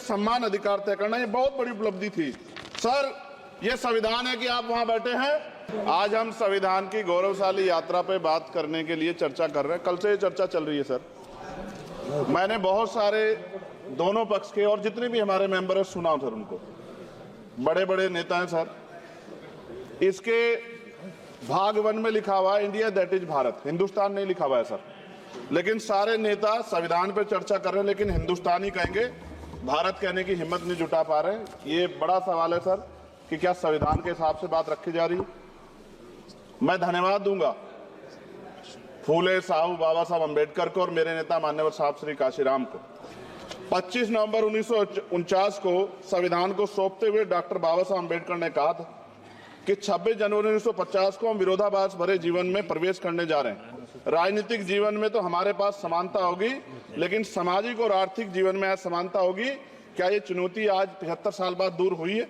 सम्मान अधिकार तय करना, ये बहुत बड़ी उपलब्धि थी सर। ये संविधान है कि आप वहां बैठे हैं। आज हम संविधान की गौरवशाली यात्रा पे बात करने के लिए चर्चा कर रहे हैं। कल से ये चर्चा चल रही है सर। मैंने बहुत सारे दोनों पक्ष के और जितने भी हमारे मेंबर हैं सुना सर, उनको बड़े बड़े नेता हैं सर। इसके भाग 1 में लिखा हुआ है India that is Bharat, Hindustan नहीं लिखा हुआ है सर। लेकिन सारे नेता संविधान पर चर्चा कर रहे हैं लेकिन हिंदुस्तान ही कहेंगे, भारत कहने की हिम्मत नहीं जुटा पा रहे। ये बड़ा सवाल है सर कि क्या संविधान के हिसाब से बात रखी जा रही है। मैं धन्यवाद दूंगा फूले साहब बाबा साहब अम्बेडकर को और मेरे नेता मान्यवर साहब श्री काशीराम को। 25 नवंबर 1949 को संविधान को सौंपते हुए डॉक्टर बाबा साहब अम्बेडकर ने कहा था कि 26 जनवरी 1950 को हम विरोधाभास भरे जीवन में प्रवेश करने जा रहे हैं। राजनीतिक जीवन में तो हमारे पास समानता होगी, लेकिन सामाजिक और आर्थिक जीवन में असमानता होगी। क्या ये चुनौती आज 75 साल बाद दूर हुई है?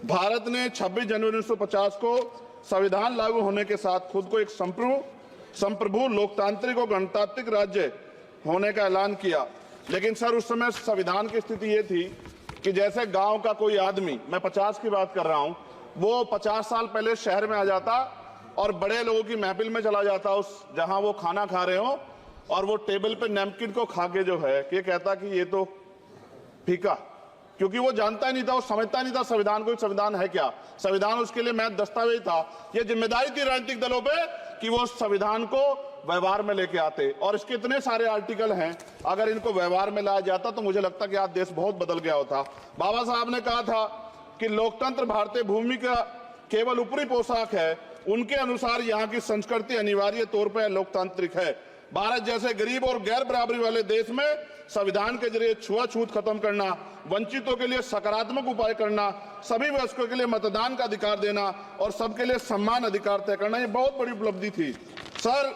भारत ने 26 जनवरी 1950 को संविधान लागू होने के साथ खुद को एक संप्रभु लोकतांत्रिक और गणतांत्रिक राज्य होने का ऐलान किया। लेकिन सर उस समय संविधान की स्थिति ये थी कि जैसे गांव का कोई आदमी, मैं 50 की बात कर रहा हूं, वो 50 साल पहले शहर में आ जाता और बड़े लोगों की महफिल में चला जाता, उस जहां वो खाना खा रहे हो, और वो टेबल पे नैपकिन को खा के जो है ये कहता कि ये तो फीका, क्योंकि वो जानता ही नहीं था, वो समझता नहीं था संविधान को, संविधान है क्या। संविधान उसके लिए महज दस्तावेज था। ये जिम्मेदारी थी राजनीतिक दलों पे कि वो संविधान को व्यवहार में लेके आते। और इसके इतने सारे आर्टिकल हैं, अगर इनको व्यवहार में लाया जाता तो मुझे लगता कि आज देश बहुत बदल गया होता। बाबा साहब ने कहा था कि लोकतंत्र भारतीय भूमि का केवल ऊपरी पोशाक है, उनके अनुसार यहाँ की संस्कृति अनिवार्य तौर पर लोकतांत्रिक है। भारत जैसे गरीब और गैर बराबरी वाले देश में संविधान के जरिए छुआछूत खत्म करना, वंचितों के लिए सकारात्मक उपाय करना, सभी वयस्कों के लिए मतदान का अधिकार देना और सबके लिए सम्मान अधिकार तय करना, ये बहुत बड़ी उपलब्धि थी सर।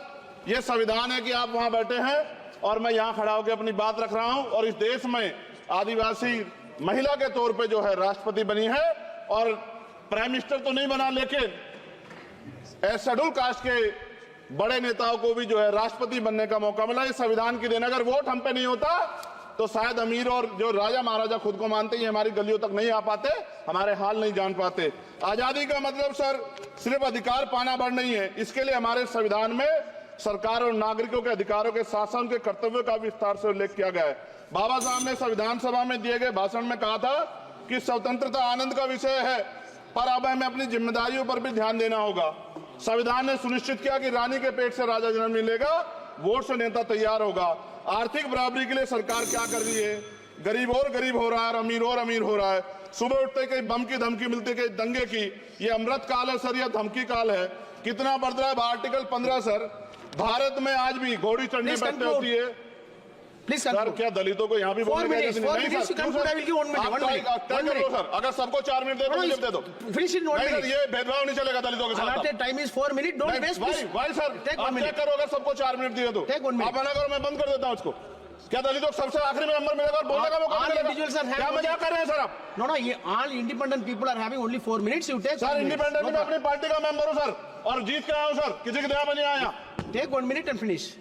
ये संविधान है कि आप वहां बैठे हैं और मैं यहाँ खड़ा होकर अपनी बात रख रहा हूं। और इस देश में आदिवासी महिला के तौर पे जो है राष्ट्रपति बनी है, और प्राइम मिनिस्टर तो नहीं बना, लेकिन शेड्यूल कास्ट के बड़े नेताओं को भी जो है राष्ट्रपति बनने का मौका मिला। इस संविधान की देन, अगर वोट हम पे नहीं होता तो शायद अमीर और जो राजा महाराजा खुद को मानते हैं हमारी गलियों तक नहीं आ पाते, हमारे हाल नहीं जान पाते। आजादी का मतलब सर सिर्फ अधिकार पाना भर नहीं है, इसके लिए हमारे संविधान में सरकार और नागरिकों के अधिकारों के साथ साथ उनके कर्तव्यों का विस्तार से उल्लेख किया गया है। बाबा साहब ने संविधान सभा में दिए गए भाषण में कहा था कि स्वतंत्रता आनंद का विषय है, पर अब हमें अपनी जिम्मेदारियों पर भी ध्यान देना होगा। संविधान ने सुनिश्चित किया कि रानी के पेट से राजा जन्म नहीं लेगा, वोट से नेता तैयार होगा। आर्थिक बराबरी के लिए सरकार क्या कर रही है? गरीब और गरीब हो रहा है, अमीर और अमीर हो रहा है। सुबह उठते कहीं बम की धमकी मिलती, कहीं दंगे की। ये अमृत काल है सर, यह धमकी काल है। कितना बढ़ रहा है आर्टिकल 15 सर। भारत में आज भी घोड़ी चढ़ने बैठते होती है सर। क्या दलितों को यहाँ भी बोलने का नहीं सर? अगर सबको 4 मिनट दे दो, ये भेदभाव नहीं चलेगा दलितों के साथ। Time is 4 minute, don't waste भाई सर, आप क्या करो अगर सबको 4 मिनट दिए तो आप मना करो, मैं बंद कर देता हूँ उसको। क्या दलितों को सबसे आखिरी में नंबर मिलेगा और बोलने का मौका मिलेगा? क्या मजाक कर रहे हैं सर आप? नो, ये all independent people are having only 4 minutes. You take sir. Independent में अपनी पार्टी का मेंबर हूँ सर, और जीत के आया हूँ सर, किसी के दया में नहीं आया। Take 1 minute and finish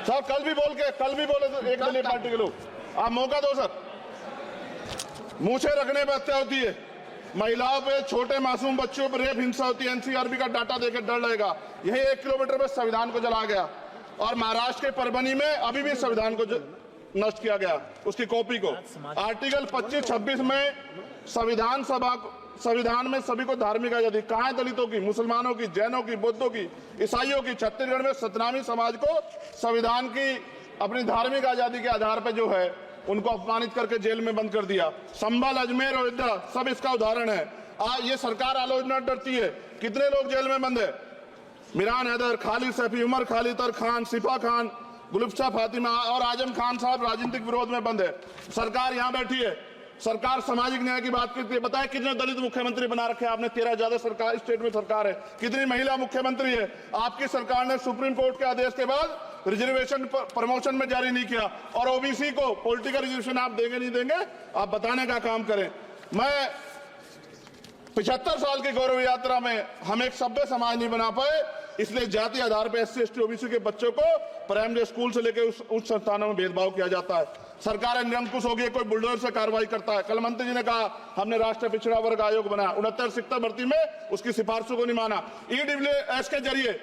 sir. कल भी बोले तो एक दलीय पार्टी के लोग, आप मौका दो सर। मूछे रखने पर हत्या होती है, महिलाओं पे, छोटे मासूम बच्चों पर रेप हिंसा होती है। एनसीआरबी का डाटा देकर डर लगेगा। यही 1 किलोमीटर में संविधान को जलाया गया, और महाराष्ट्र के परभनी में अभी भी संविधान को नष्ट किया गया, उसकी कॉपी को। आर्टिकल 25-26 में संविधान में सभी को धार्मिक आजादी। कहाँ है दलितों की, मुसलमानों की, जैनों की, बौद्धों की, ईसाइयों की? छत्तीसगढ़ में सतनामी समाज को संविधान की अपनी धार्मिक आजादी के आधार पर जो है उनको अपमानित करके जेल में बंद कर दिया। संभल, अजमेर, अयोध्या सब इसका उदाहरण है। ये सरकार आलोचना डरती है। कितने लोग जेल में बंद है? मिरान हैदर, खालिद सैफी, उमर खालिद खान, सिफा खान, गुलफ्शा फातिमा और आजम खान साहब राजनीतिक विरोध में बंद है। सरकार यहाँ बैठी है, सरकार सामाजिक न्याय की बात करती है। बताए कितने दलित मुख्यमंत्री बना रखे आपने? 13 ज्यादा सरकार स्टेट में सरकार है। कितनी महिला मुख्यमंत्री है? आपकी सरकार ने सुप्रीम कोर्ट के आदेश के बाद रिजर्वेशन प्रमोशन में जारी नहीं किया, और ओबीसी को पॉलिटिकल रिजर्वेशन आप देंगे नहीं देंगे, आप बताने का काम करें। मैं 75 साल की गौरव यात्रा में हम एक सभ्य समाज नहीं बना पाए, इसलिए जाति आधार पर SC ST OBC के बच्चों को प्राइमरी स्कूल से लेकर उच्च संस्थानों में भेदभाव किया जाता है। सरकार निरंकुश होगी, कोई बुलडोजर से कार्रवाई करता है। कल मंत्री जी ने कहा हमने राष्ट्रीय पिछड़ा वर्ग आयोग बनाया, 69 शिक्षक भर्ती में उसकी सिफारिशों को नहीं माना। EWS के जरिए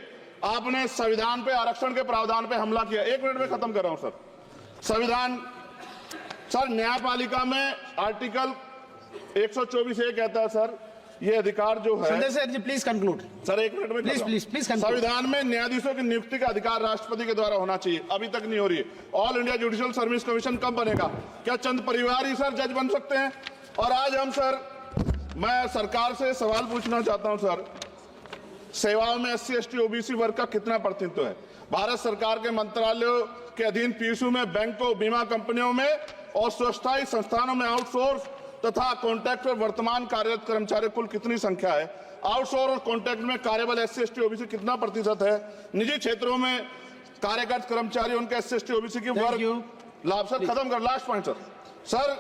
आपने संविधान पे, आरक्षण के प्रावधान पे हमला किया। 1 मिनट में खत्म कर रहा हूं सर। संविधान सर, न्यायपालिका में आर्टिकल 124 ये कहता है सर, ये अधिकार जो है, Sanjay sir ji please conclude sir 1 minute में प्लीज संविधान में न्यायाधीशों की नियुक्ति का अधिकार राष्ट्रपति के द्वारा होना चाहिए, अभी तक नहीं हो रही है। All India judicial service commission कब बनेगा? क्या चंद परिवार ही सर जज बन सकते हैं? और आज हम सर, मैं सरकार से सवाल पूछना चाहता हूं सर, सेवाओं में SC ST OBC वर्ग का कितना प्रतिनिधित्व है? भारत सरकार के मंत्रालयों के अधीन PSU में, बैंकों, बीमा कंपनियों में और स्वस्थायी संस्थानों में आउटसोर्स तथा कॉन्ट्रैक्ट पर वर्तमान कार्यरत कर्मचारी कुल कितनी संख्या है? आउटसोर्स और कॉन्ट्रैक्ट में कार्यबल SC ST OBC कितना प्रतिशत है? निजी क्षेत्रों में कार्यरत कर्मचारी, उनके SC ST OBC की वर्ग लाभ। सर खत्म कर, लास्ट पॉइंट सर। सर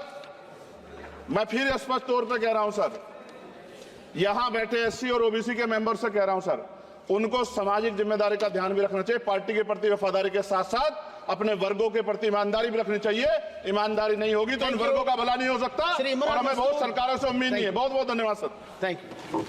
मैं फिर स्पष्ट तौर पर कह रहा हूं सर, यहां बैठे SC और OBC के मेंबर से कह रहा हूं सर, उनको सामाजिक जिम्मेदारी का ध्यान भी रखना चाहिए। पार्टी के प्रति वफादारी के साथ साथ अपने वर्गों के प्रति ईमानदारी भी रखनी चाहिए। ईमानदारी नहीं होगी तो इन वर्गों का भला नहीं हो सकता, और हमें बहुत सरकारों से उम्मीद नहीं है। बहुत बहुत धन्यवाद सर। Thank you.